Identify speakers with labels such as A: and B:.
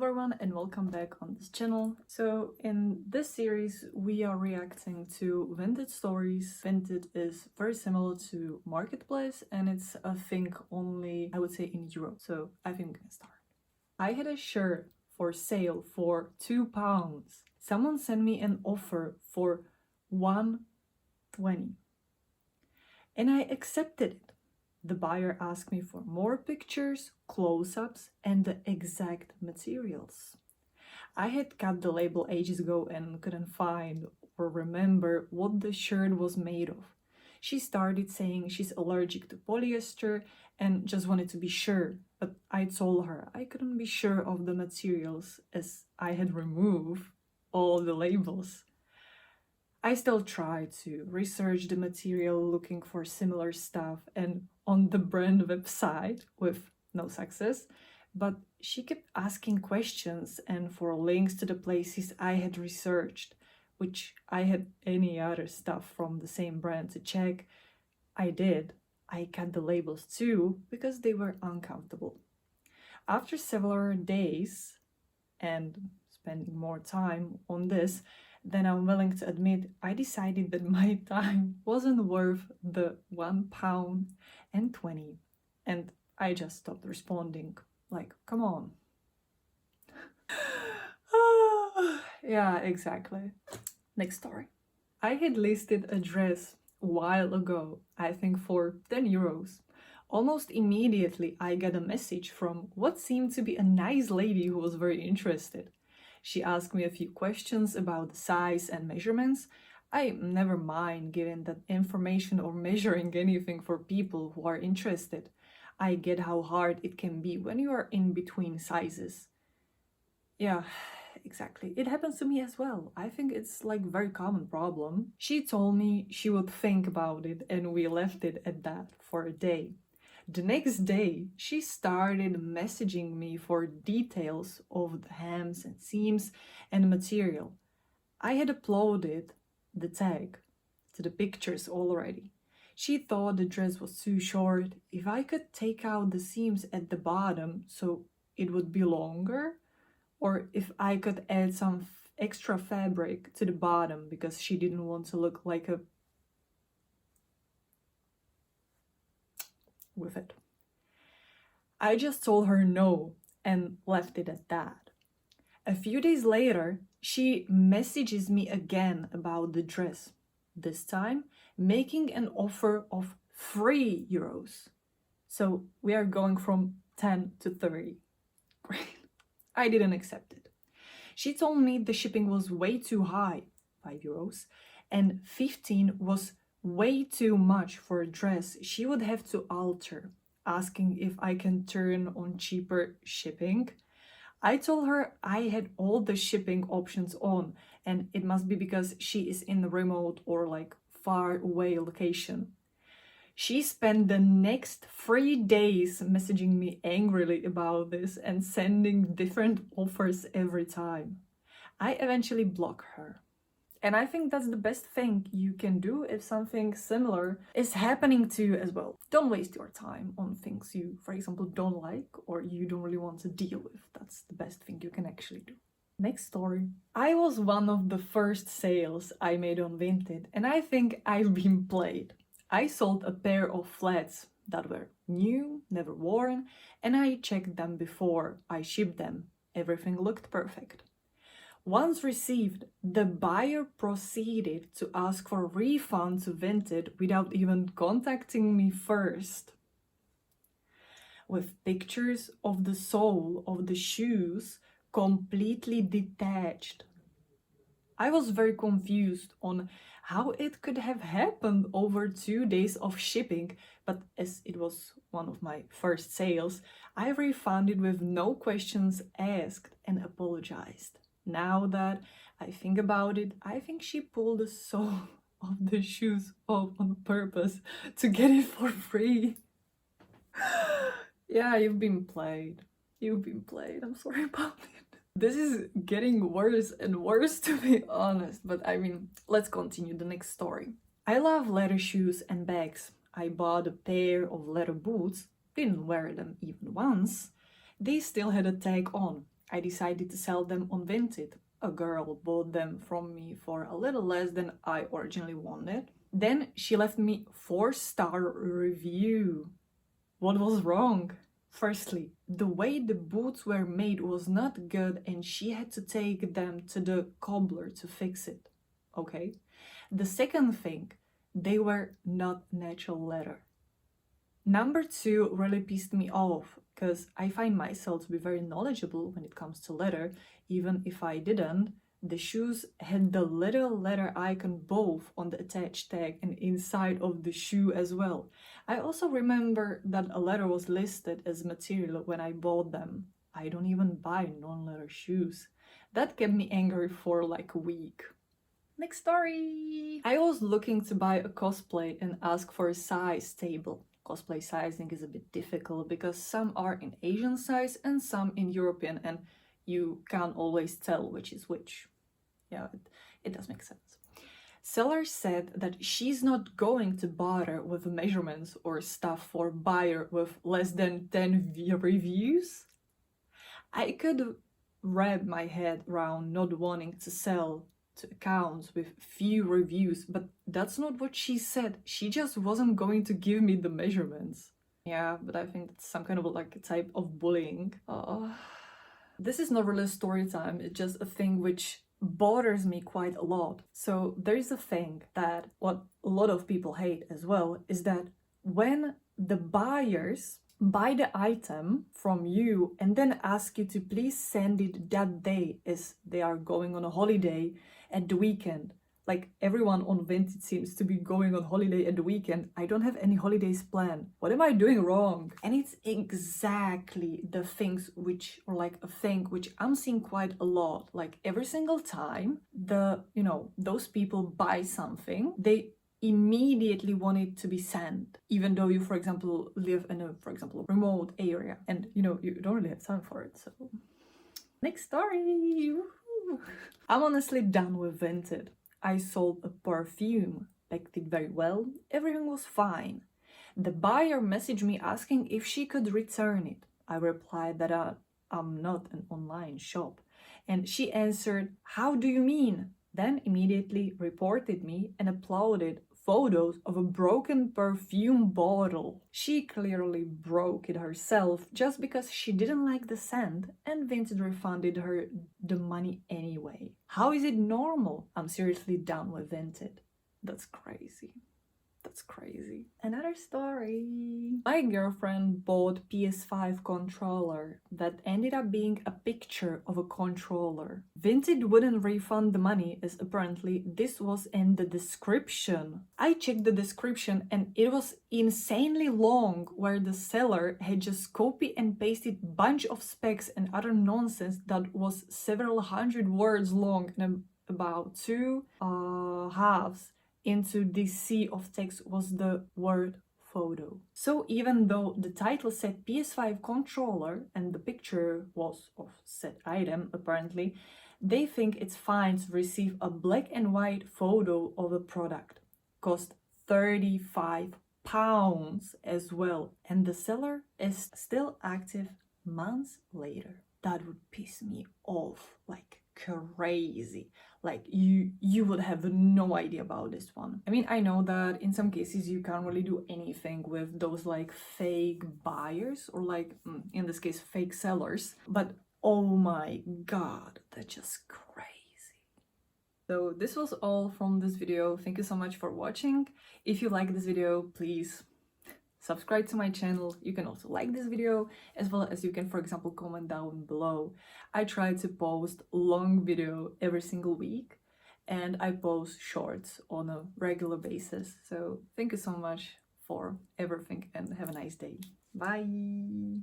A: everyone and welcome back on this channel. So in this series we are reacting to Vinted stories. Vinted is very similar to Marketplace and it's I think only I would say in Europe. So I think we can start. I had a shirt for sale for £2. Someone sent me an offer for $1.20 and I accepted it. The buyer asked me for more pictures, close-ups, and the exact materials. I had cut the label ages ago and couldn't find or remember what the shirt was made of. She started saying she's allergic to polyester and just wanted to be sure, but I told her I couldn't be sure of the materials as I had removed all the labels. I still tried to research the material looking for similar stuff and on the brand website with no success, but she kept asking questions and for links to the places I had researched, which I had any other stuff from the same brand to check. I did. I cut the labels too because they were uncomfortable. After several days and spending more time on this, then I'm willing to admit I decided that my time wasn't worth the £1.20 and I just stopped responding. Like, come on. Yeah, exactly. Next story. I had listed a dress a while ago, I think for €10. Almost immediately I got a message from what seemed to be a nice lady who was very interested. She asked me a few questions about the size and measurements. I never mind giving that information or measuring anything for people who are interested. I get how hard it can be when you are in between sizes. Yeah, exactly. It happens to me as well. I think it's like a very common problem. She told me she would think about it and we left it at that for a day. The next day, she started messaging me for details of the hems and seams and material. I had uploaded the tag to the pictures already. She thought the dress was too short. If I could take out the seams at the bottom so it would be longer, or if I could add some extra fabric to the bottom because she didn't want to look like a with it. I just told her no and left it at that. A few days later, she messages me again about the dress, this time making an offer of €3. So we are going from 10 to 30. Great. I didn't accept it. She told me the shipping was way too high, €5, and 15 was way too much for a dress she would have to alter, asking if I can turn on cheaper shipping. I told her I had all the shipping options on and it must be because she is in a remote or like far away location. She spent the next 3 days messaging me angrily about this and sending different offers every time. I eventually blocked her. And I think that's the best thing you can do if something similar is happening to you as well. Don't waste your time on things you, for example, don't like or you don't really want to deal with. That's the best thing you can actually do. Next story. I was one of the first sales I made on Vinted and I think I've been played. I sold a pair of flats that were new, never worn, and I checked them before I shipped them. Everything looked perfect. Once received, the buyer proceeded to ask for a refund to Vinted without even contacting me first. With pictures of the sole of the shoes completely detached. I was very confused on how it could have happened over 2 days of shipping, but as it was one of my first sales, I refunded with no questions asked and apologized. Now that I think about it, I think she pulled the sole of the shoes off on purpose to get it for free. Yeah, you've been played. You've been played. I'm sorry about it. This is getting worse and worse, to be honest, but I mean, let's continue the next story. I love leather shoes and bags. I bought a pair of leather boots, didn't wear them even once. They still had a tag on. I decided to sell them on Vinted. A girl bought them from me for a little less than I originally wanted. Then she left me 4-star review. What was wrong? Firstly, the way the boots were made was not good and she had to take them to the cobbler to fix it. Okay? The second thing, they were not natural leather. Number 2 really pissed me off because I find myself to be very knowledgeable when it comes to leather. Even if I didn't, the shoes had the little leather icon both on the attached tag and inside of the shoe as well. I also remember that a leather was listed as material when I bought them. I don't even buy non-leather shoes. That kept me angry for like a week. Next story! I was looking to buy a cosplay and ask for a size table. Cosplay sizing is a bit difficult because some are in Asian size and some in European, and you can't always tell which is which. Yeah, it does make sense. Seller said that she's not going to bother with measurements or stuff for buyer with less than 10 reviews. I could wrap my head around not wanting to sell to accounts with few reviews, but that's not what she said. She just wasn't going to give me the measurements. Yeah, but I think that's some kind of like a type of bullying. This is not really a story time, it's just a thing which bothers me quite a lot. So there's a thing that what a lot of people hate as well is that when the buyers buy the item from you and then ask you to please send it that day as they are going on a holiday at the weekend. Like everyone on Vinted seems to be going on holiday at the weekend. I don't have any holidays planned. What am I doing wrong? And it's exactly the things which, or like a thing which I'm seeing quite a lot. Like every single time those people buy something, they immediately want it to be sent, even though you, for example, live in a, for example, remote area and you don't really have time for it. So next story. Woo-hoo. I'm honestly done with Vinted. I sold a perfume, packed it very well, everything was fine. The buyer messaged me asking if she could return it. I replied that I'm not an online shop, and she answered, "How do you mean?" Then immediately reported me and uploaded photos of a broken perfume bottle. She clearly broke it herself just because she didn't like the scent, and Vinted refunded her the money anyway. How is it normal? I'm seriously done with Vinted. That's crazy. That's crazy. Another story. My girlfriend bought PS5 controller that ended up being a picture of a controller. Vinted wouldn't refund the money as apparently this was in the description. I checked the description and it was insanely long, where the seller had just copy and pasted bunch of specs and other nonsense that was several hundred words long and about two halves into this sea of text was the word photo. So even though the title said PS5 controller and the picture was of said item apparently, they think it's fine to receive a black and white photo of a product. Cost £35 as well, and the seller is still active months later. That would piss me off like crazy. Like you would have no idea about this one. I mean, I know that in some cases you can't really do anything with those like fake buyers or like in this case fake sellers, but oh my god, that's just crazy. So this was all from this video. Thank you so much for watching. If you like this video, please subscribe to my channel. You can also like this video, as well as you can, for example, comment down below. I try to post long video every single week, and I post shorts on a regular basis. So thank you so much for everything and have a nice day. Bye!